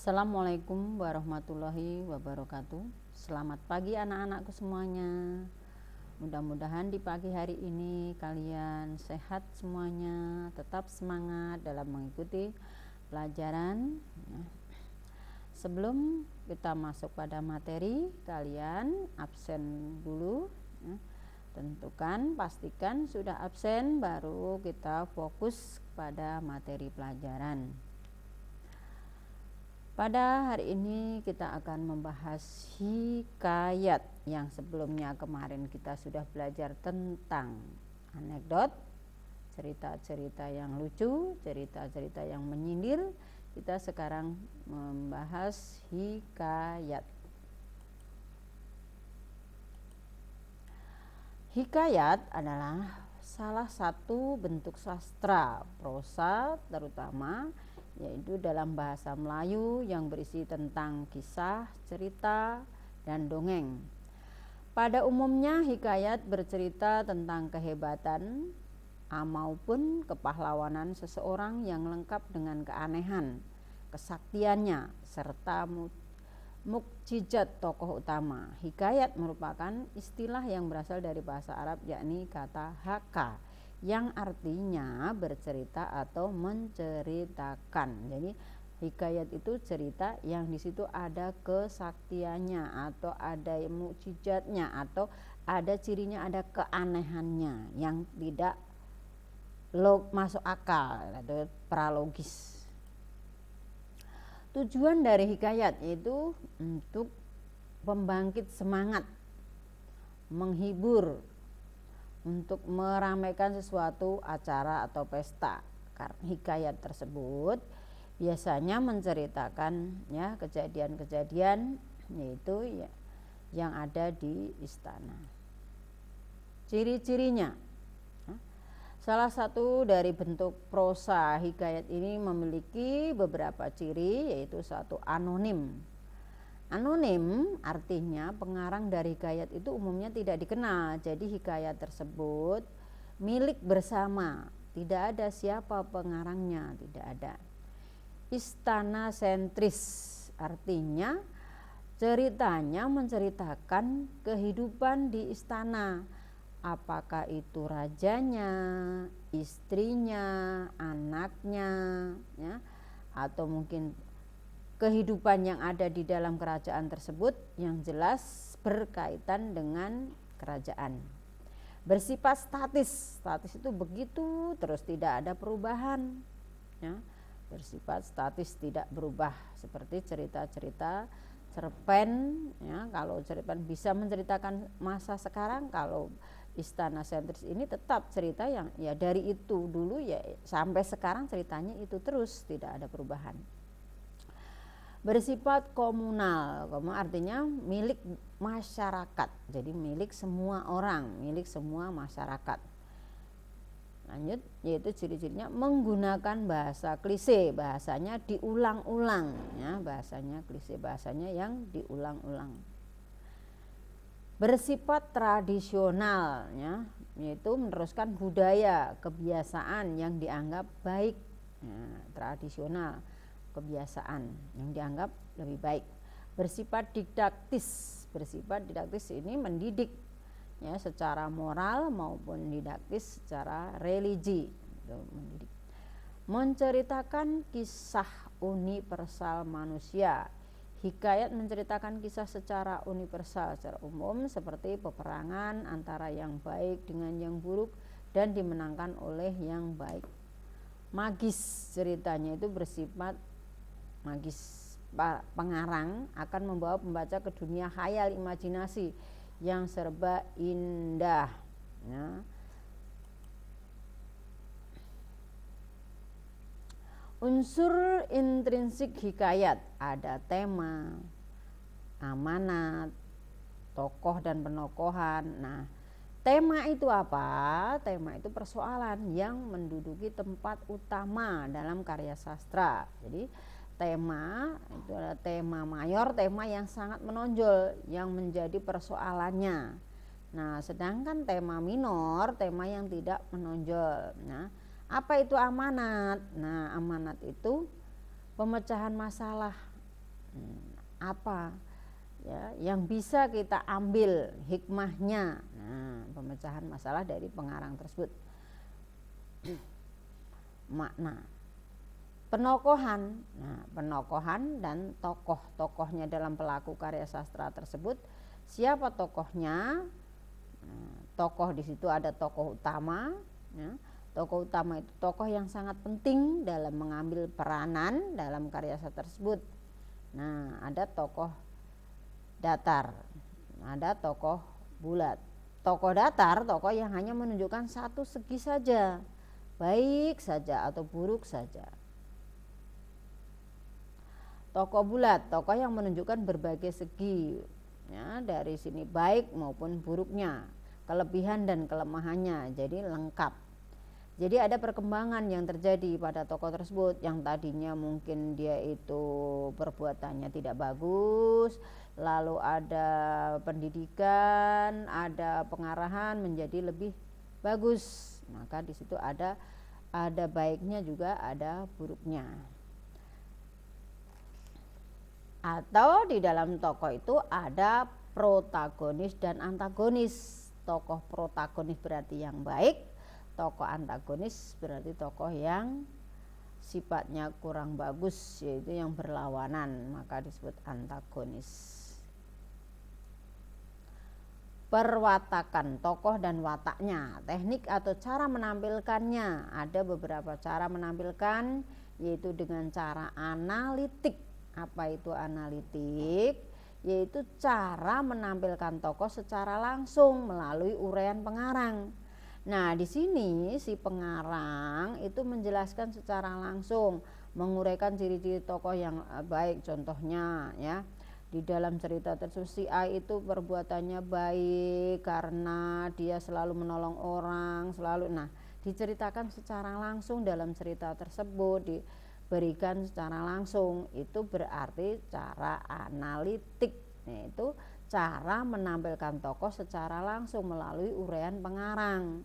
Assalamualaikum warahmatullahi wabarakatuh. Selamat pagi anak-anakku semuanya. Mudah-mudahan di pagi hari ini kalian sehat semuanya, tetap semangat dalam mengikuti pelajaran. Sebelum kita masuk pada materi, kalian absen dulu. Tentukan, pastikan sudah absen, baru kita fokus pada materi pelajaran. Pada hari ini kita akan membahas hikayat yang sebelumnya kemarin kita sudah belajar tentang anekdot, cerita-cerita yang lucu, cerita-cerita yang menyindir. Kita sekarang membahas hikayat. Hikayat adalah salah satu bentuk sastra prosa terutama, yaitu dalam bahasa Melayu yang berisi tentang kisah, cerita, dan dongeng. Pada umumnya hikayat bercerita tentang kehebatan maupun kepahlawanan seseorang yang lengkap dengan keanehan, kesaktiannya, serta mukjizat tokoh utama. Hikayat merupakan istilah yang berasal dari bahasa Arab, yakni kata haka, yang artinya bercerita atau menceritakan. Jadi hikayat itu cerita yang di situ ada kesaktiannya atau ada mukjizatnya atau ada cirinya, ada keanehannya yang tidak masuk akal atau pralogis. Tujuan dari hikayat itu untuk membangkit semangat, menghibur, untuk meramaikan sesuatu acara atau pesta. Karena hikayat tersebut biasanya menceritakan kejadian-kejadian yaitu yang ada di istana. Ciri-cirinya, salah satu dari bentuk prosa hikayat ini memiliki beberapa ciri, yaitu satu, anonim. Anonim artinya pengarang dari hikayat itu umumnya tidak dikenal. Jadi hikayat tersebut milik bersama, tidak ada siapa pengarangnya, tidak ada. Istana sentris artinya ceritanya menceritakan kehidupan di istana. Apakah itu rajanya, istrinya, anaknya, atau mungkin kehidupan yang ada di dalam kerajaan tersebut yang jelas berkaitan dengan kerajaan. Bersifat statis. Statis itu begitu terus, tidak ada perubahan. Bersifat statis, tidak berubah, seperti cerita-cerita cerpen. Kalau cerpen bisa menceritakan masa sekarang, kalau istana sentris ini tetap cerita yang dari itu dulu sampai sekarang ceritanya itu terus, tidak ada perubahan. Bersifat komunal, artinya milik masyarakat, jadi milik semua orang, milik semua masyarakat. Lanjut, yaitu ciri-cirinya menggunakan bahasa klise, bahasanya diulang-ulang, bahasanya klise, bahasanya yang diulang-ulang. Bersifat tradisional, yaitu meneruskan budaya, kebiasaan yang dianggap baik, tradisional, kebiasaan yang dianggap lebih baik. Bersifat didaktis. Bersifat didaktis ini mendidik secara moral maupun didaktis secara religi, mendidik. Menceritakan kisah universal manusia. Hikayat menceritakan kisah secara universal, secara umum, seperti peperangan antara yang baik dengan yang buruk dan dimenangkan oleh yang baik. Magis, ceritanya itu bersifat magis. Pengarang akan membawa pembaca ke dunia khayal, imajinasi yang serba indah. Unsur intrinsik hikayat, ada tema, amanat, tokoh dan penokohan. Tema itu apa? Tema itu persoalan yang menduduki tempat utama dalam karya sastra. Jadi tema itu adalah tema mayor, tema yang sangat menonjol, yang menjadi persoalannya. Sedangkan tema minor, tema yang tidak menonjol. Apa itu amanat? Amanat itu pemecahan masalah Apa ya yang bisa kita ambil hikmahnya. Nah, pemecahan masalah dari pengarang tersebut. Makna penokohan. Nah, penokohan dan tokoh-tokohnya dalam pelaku karya sastra tersebut. Siapa tokohnya? Nah, tokoh di situ ada tokoh utama. Ya. Tokoh utama itu tokoh yang sangat penting dalam mengambil peranan dalam karya sastra tersebut. Nah, ada tokoh datar, ada tokoh bulat. Tokoh datar, tokoh yang hanya menunjukkan satu segi saja, baik saja atau buruk saja. Tokoh bulat, tokoh yang menunjukkan berbagai segi, ya, dari sini baik maupun buruknya, kelebihan dan kelemahannya, jadi lengkap. Jadi ada perkembangan yang terjadi pada tokoh tersebut, yang tadinya mungkin dia itu perbuatannya tidak bagus, lalu ada pendidikan, ada pengarahan menjadi lebih bagus. Maka di situ ada baiknya juga ada buruknya. Atau di dalam tokoh itu ada protagonis dan antagonis. Tokoh protagonis berarti yang baik, tokoh antagonis berarti tokoh yang sifatnya kurang bagus, yaitu yang berlawanan, maka disebut antagonis. Perwatakan tokoh dan wataknya, teknik atau cara menampilkannya. Ada beberapa cara menampilkan, yaitu dengan cara analitik. Apa itu analitik? Yaitu cara menampilkan tokoh secara langsung melalui uraian pengarang. Nah, di sini si pengarang itu menjelaskan secara langsung, menguraikan ciri-ciri tokoh yang baik. Contohnya ya, di dalam cerita tersebut si A itu perbuatannya baik karena dia selalu menolong orang, selalu. Nah, diceritakan secara langsung dalam cerita tersebut, diberikan secara langsung. Itu berarti cara analitik, yaitu cara menampilkan tokoh secara langsung melalui uraian pengarang.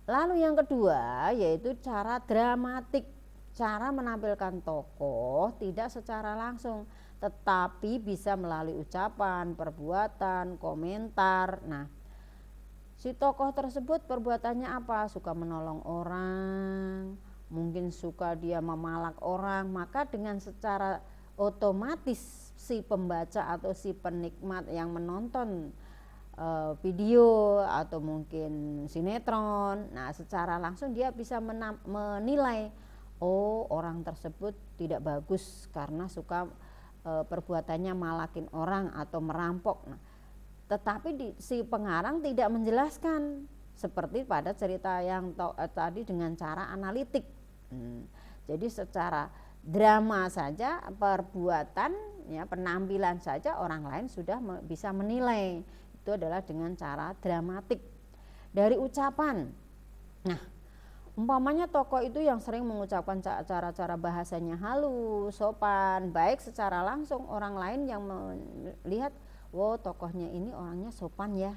Lalu yang kedua yaitu cara dramatik, cara menampilkan tokoh tidak secara langsung tetapi bisa melalui ucapan, perbuatan, komentar. Nah, si tokoh tersebut perbuatannya apa? Suka menolong orang, mungkin suka dia memalak orang, maka dengan secara otomatis si pembaca atau si penikmat yang menonton video atau mungkin sinetron, nah secara langsung dia bisa menilai, oh orang tersebut tidak bagus karena suka perbuatannya malakin orang atau merampok. Nah, tetapi si pengarang tidak menjelaskan seperti pada cerita yang tadi dengan cara analitik. Jadi secara drama saja, perbuatan ya, penampilan saja orang lain sudah bisa menilai. Itu adalah dengan cara dramatik. Dari ucapan, nah umpamanya tokoh itu yang sering mengucapkan cara-cara bahasanya halus, sopan, baik secara langsung, orang lain yang melihat, wow tokohnya ini orangnya sopan ya,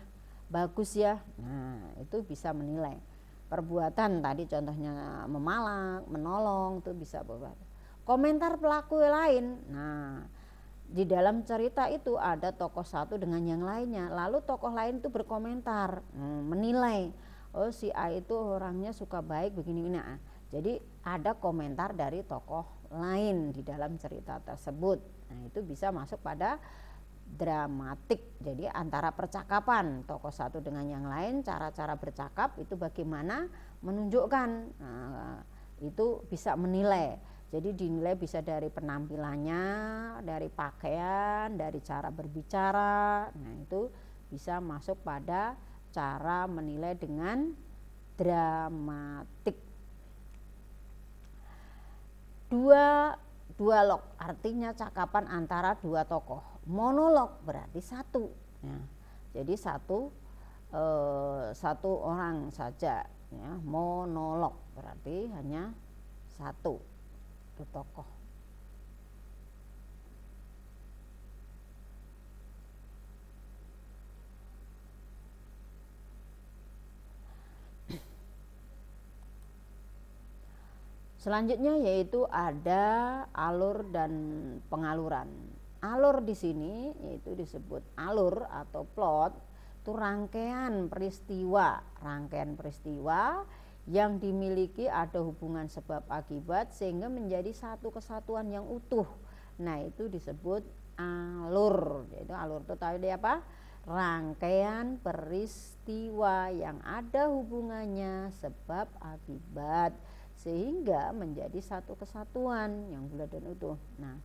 bagus ya. Nah, itu bisa menilai. Perbuatan tadi contohnya memalak, menolong, itu bisa berbuat. Komentar pelaku lain. Nah, di dalam cerita itu ada tokoh satu dengan yang lainnya, lalu tokoh lain itu berkomentar, menilai, oh si A itu orangnya suka baik begini. Nah, jadi ada komentar dari tokoh lain di dalam cerita tersebut. Nah, itu bisa masuk pada dramatik. Jadi antara percakapan tokoh satu dengan yang lain, cara-cara bercakap itu bagaimana menunjukkan, itu bisa menilai. Jadi dinilai bisa dari penampilannya, dari pakaian, dari cara berbicara. Nah, itu bisa masuk pada cara menilai dengan dramatik. Dualog artinya cakapan antara dua tokoh. Monolog berarti satu. Ya. Jadi satu orang saja. Ya. Monolog berarti hanya satu tokoh. Selanjutnya yaitu ada alur dan pengaluran. Alur di sini yaitu disebut alur atau plot, itu rangkaian peristiwa yang dimiliki ada hubungan sebab akibat sehingga menjadi satu kesatuan yang utuh. Nah, itu disebut alur. Yaitu alur itu tadi apa? Rangkaian peristiwa yang ada hubungannya sebab akibat sehingga menjadi satu kesatuan yang bulat dan utuh. Nah,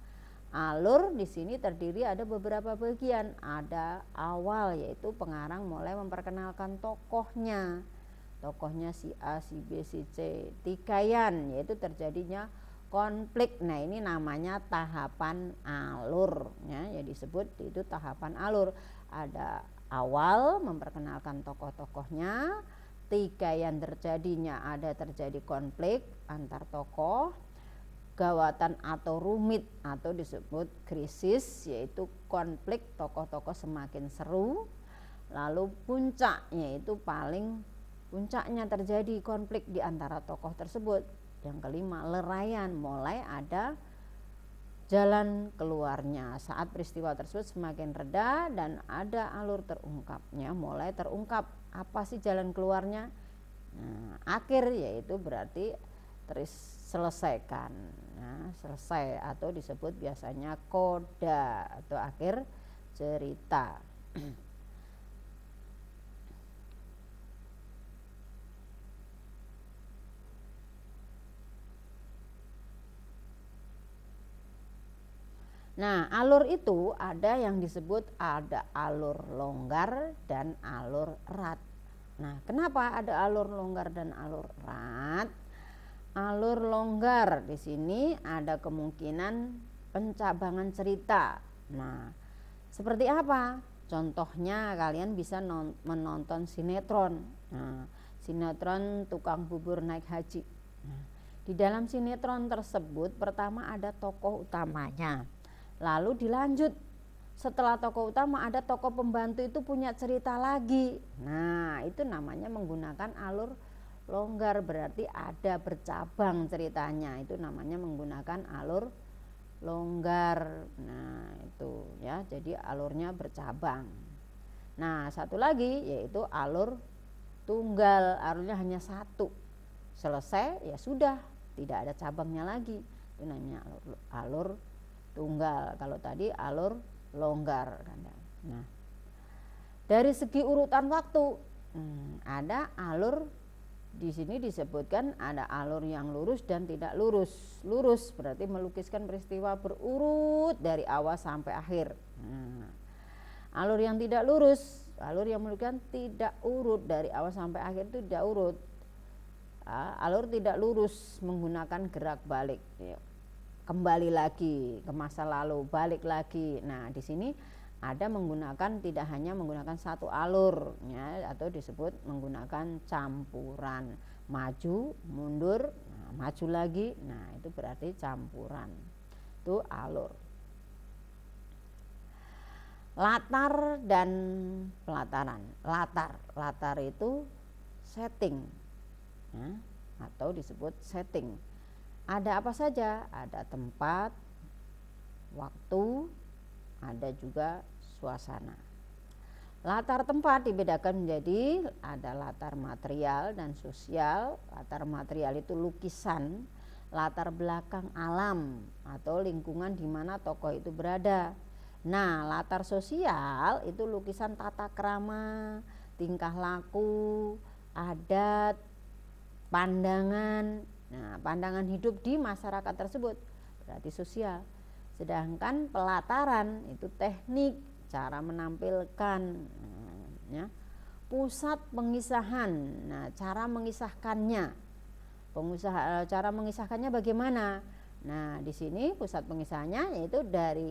alur di sini terdiri ada beberapa bagian. Ada awal yaitu pengarang mulai memperkenalkan tokohnya. Tokohnya si A, si B, si C. Tikaian yaitu terjadinya konflik. Nah, ini namanya tahapan alur ya, disebut itu tahapan alur. Ada awal memperkenalkan tokoh-tokohnya. Tikaian terjadinya terjadi konflik antar tokoh. Gawatan atau rumit atau disebut krisis yaitu konflik tokoh-tokoh semakin seru. Lalu puncak yaitu puncaknya terjadi konflik di antara tokoh tersebut. Yang kelima, leraian, mulai ada jalan keluarnya saat peristiwa tersebut semakin reda dan ada alur terungkapnya, mulai terungkap apa sih jalan keluarnya. Nah, akhir yaitu berarti selesaikan. Nah, selesai atau disebut biasanya koda atau akhir cerita. Nah, alur itu ada yang disebut ada alur longgar dan alur erat. Nah, kenapa ada alur longgar dan alur erat? Alur longgar di sini ada kemungkinan pencabangan cerita. Nah, seperti apa? Contohnya kalian bisa menonton sinetron. Nah, sinetron tukang bubur naik haji. Nah, di dalam sinetron tersebut pertama ada tokoh utamanya. Lalu dilanjut, setelah tokoh utama ada tokoh pembantu itu punya cerita lagi. Nah, itu namanya menggunakan alur longgar, berarti ada bercabang ceritanya. Itu namanya menggunakan alur longgar. Nah, itu ya, jadi alurnya bercabang. Nah, satu lagi yaitu alur tunggal, alurnya hanya satu. Selesai ya sudah, tidak ada cabangnya lagi. Itu namanya alur tunggal. Kalau tadi alur longgar. Nah, dari segi urutan waktu, ada alur di sini disebutkan ada alur yang lurus dan tidak lurus. Lurus berarti melukiskan peristiwa berurut dari awal sampai akhir. Nah, alur yang tidak lurus, alur yang melukiskan tidak urut dari awal sampai akhir itu tidak urut. Alur tidak lurus menggunakan gerak balik. Kembali lagi ke masa lalu, balik lagi. Nah, di sini ada menggunakan tidak hanya menggunakan satu alur ya, atau disebut menggunakan campuran, maju, mundur, maju lagi. Nah, itu berarti campuran. Itu alur. Latar dan pelataran. Latar itu setting ya, atau disebut setting. Ada apa saja? Ada tempat, waktu, ada juga suasana. Latar tempat dibedakan menjadi ada latar material dan sosial. Latar material itu lukisan, latar belakang alam atau lingkungan di mana tokoh itu berada. Nah, latar sosial itu lukisan tata krama, tingkah laku, adat, pandangan. Nah, pandangan hidup di masyarakat tersebut berarti sosial. Sedangkan pelataran itu teknik, cara menampilkan ya. Pusat pengisahan. Nah, cara mengisahkannya. Cara mengisahkannya bagaimana? Nah, di sini pusat pengisahannya yaitu dari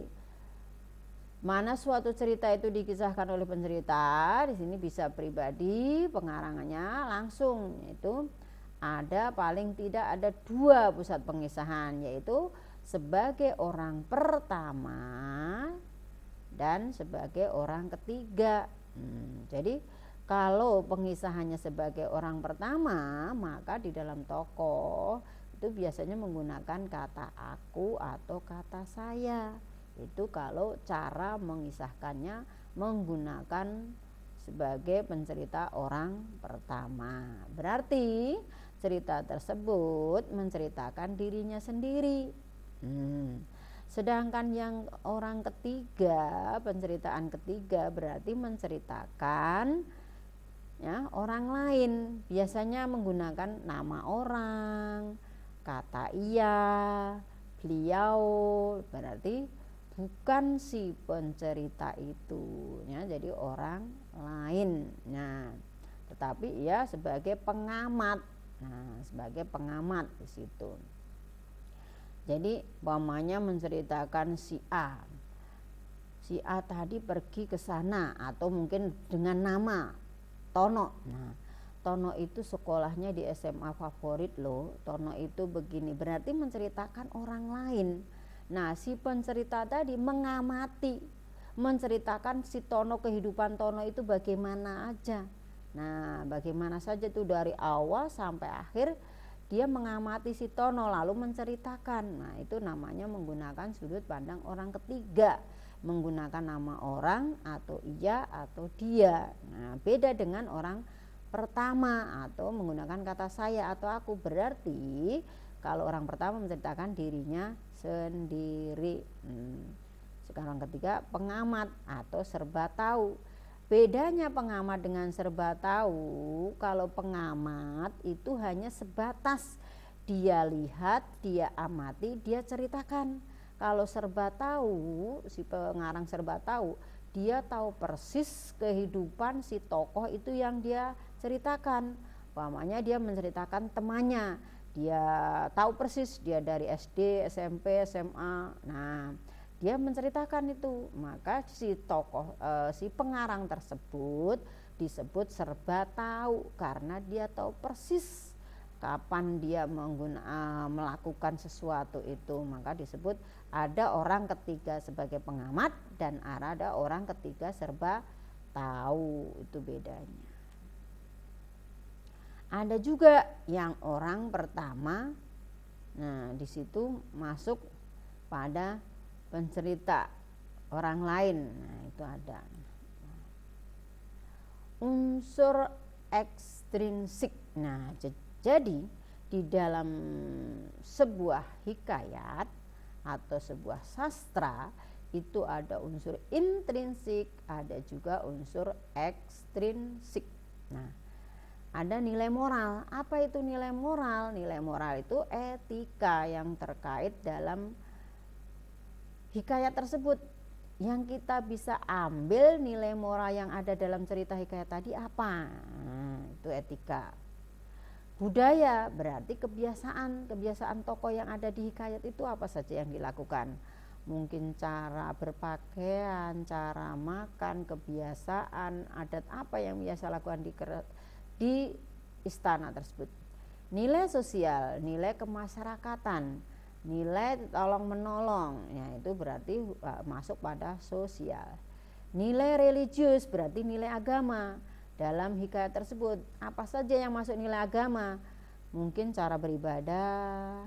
mana suatu cerita itu dikisahkan oleh pencerita. Di sini bisa pribadi, pengarangannya langsung, yaitu ada paling tidak ada dua pusat pengisahan, yaitu sebagai orang pertama dan sebagai orang ketiga. Jadi kalau pengisahannya sebagai orang pertama, maka di dalam tokoh itu itu biasanya menggunakan kata aku atau kata saya. Itu kalau cara mengisahkannya menggunakan sebagai pencerita orang pertama. Berarti cerita tersebut menceritakan dirinya sendiri. Sedangkan yang orang ketiga, penceritaan ketiga berarti menceritakan ya orang lain, biasanya menggunakan nama orang, kata ia, beliau, berarti bukan si pencerita itu ya, jadi orang lain. Nah, tetapi ia sebagai pengamat. Nah, sebagai pengamat di situ. Jadi umpamanya menceritakan si A. Si A tadi pergi ke sana, atau mungkin dengan nama Tono. Nah, Tono itu sekolahnya di SMA favorit loh. Tono itu begini, berarti menceritakan orang lain. Nah, si pencerita tadi mengamati, menceritakan si Tono, kehidupan Tono itu bagaimana aja. Nah, bagaimana saja itu dari awal sampai akhir dia mengamati si Tono lalu menceritakan. Nah, itu namanya menggunakan sudut pandang orang ketiga, menggunakan nama orang atau ia atau dia. Nah, beda dengan orang pertama atau menggunakan kata saya atau aku. Berarti kalau orang pertama menceritakan dirinya sendiri. Sekarang ketiga pengamat atau serba tahu. Bedanya pengamat dengan serba tahu, kalau pengamat itu hanya sebatas dia lihat, dia amati, dia ceritakan. Kalau serba tahu, si pengarang serba tahu, dia tahu persis kehidupan si tokoh itu yang dia ceritakan. Umpamanya dia menceritakan temannya, dia tahu persis dia dari SD, SMP, SMA. Nah, dia menceritakan itu, maka si tokoh si pengarang tersebut disebut serba tahu karena dia tahu persis kapan dia melakukan sesuatu itu. Maka disebut ada orang ketiga sebagai pengamat dan ada orang ketiga serba tahu. Itu bedanya. Ada juga yang orang pertama. Nah, di situ masuk pada pencerita orang lain. Nah, itu ada unsur ekstrinsik. Nah, jadi di dalam sebuah hikayat atau sebuah sastra itu ada unsur intrinsik, ada juga unsur ekstrinsik. Nah, ada nilai moral. Apa itu nilai moral? Nilai moral itu etika yang terkait dalam hikayat tersebut. Yang kita bisa ambil nilai moral yang ada dalam cerita hikayat tadi apa? Nah, itu etika. Budaya berarti kebiasaan tokoh yang ada di hikayat itu apa saja yang dilakukan. Mungkin cara berpakaian, cara makan, kebiasaan, adat apa yang biasa lakukan di istana tersebut. Nilai sosial, nilai kemasyarakatan, nilai tolong menolong, ya itu berarti masuk pada sosial. Nilai religius berarti nilai agama. Dalam hikayat tersebut apa saja yang masuk nilai agama? Mungkin cara beribadah.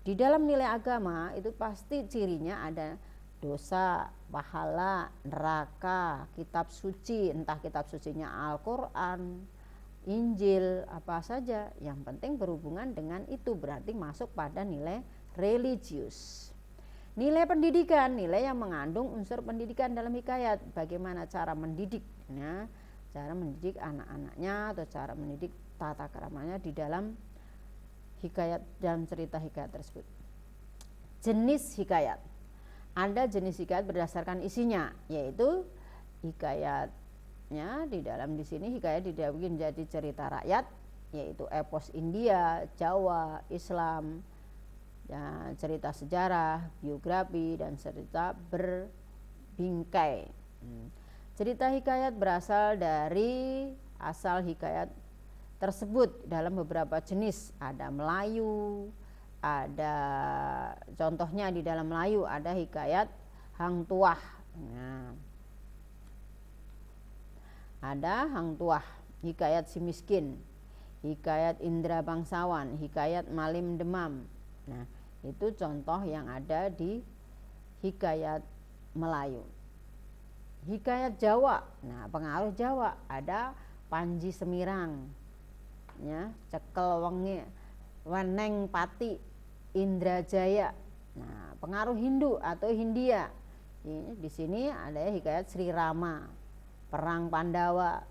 Di dalam nilai agama itu pasti cirinya ada dosa, pahala, neraka, kitab suci, entah kitab sucinya Al-Quran, Injil, apa saja, yang penting berhubungan dengan itu berarti masuk pada nilai religius. Nilai pendidikan, nilai yang mengandung unsur pendidikan dalam hikayat. Bagaimana cara mendidiknya, cara mendidik anak-anaknya atau cara mendidik tata keramanya di dalam hikayat, dalam cerita hikayat tersebut. Jenis hikayat, ada jenis hikayat berdasarkan isinya, yaitu hikayatnya di dalam di sini hikayat dibagi menjadi cerita rakyat, yaitu epos India, Jawa, Islam, ya, cerita sejarah, biografi, dan cerita berbingkai. Cerita hikayat berasal dari asal hikayat tersebut dalam beberapa jenis. Ada Melayu, ada contohnya di dalam Melayu ada hikayat Hang Tuah. Nah, ada Hang Tuah, hikayat si miskin, hikayat Indra Bangsawan, hikayat Malim Demam. Nah, itu contoh yang ada di hikayat Melayu. Hikayat Jawa, nah pengaruh Jawa ada Panji Semirang, ya, Cekel Weneng Pati, Indrajaya. Nah, pengaruh Hindu atau Hindia. Di sini ada hikayat Sri Rama, Perang Pandawa,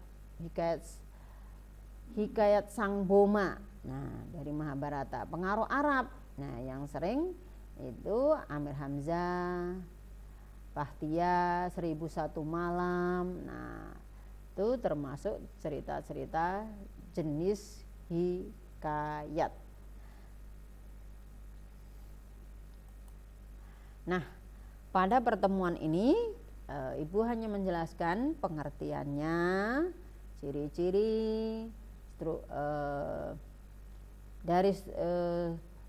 hikayat Sang Boma. Nah, dari Mahabharata. Pengaruh Arab. Nah, yang sering itu Amir Hamzah, Bahtia, 1001 Malam. Nah, itu termasuk cerita-cerita jenis hikayat. Nah, pada pertemuan ini Ibu hanya menjelaskan pengertiannya, ciri-ciri, dari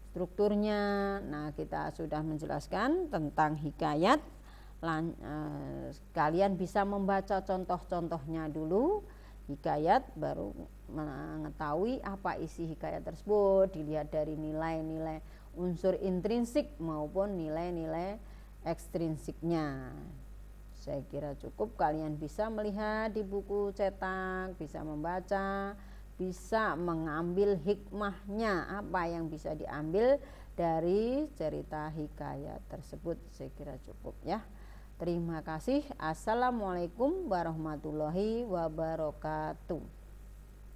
strukturnya. Nah, kita sudah menjelaskan tentang hikayat. Kalian bisa membaca contoh-contohnya dulu hikayat, baru mengetahui apa isi hikayat tersebut, dilihat dari nilai-nilai unsur intrinsik maupun nilai-nilai ekstrinsiknya. Saya kira cukup, kalian bisa melihat di buku cetak, bisa membaca, bisa mengambil hikmahnya, apa yang bisa diambil dari cerita hikayat tersebut. Saya kira cukup ya. Terima kasih. Assalamualaikum warahmatullahi wabarakatuh.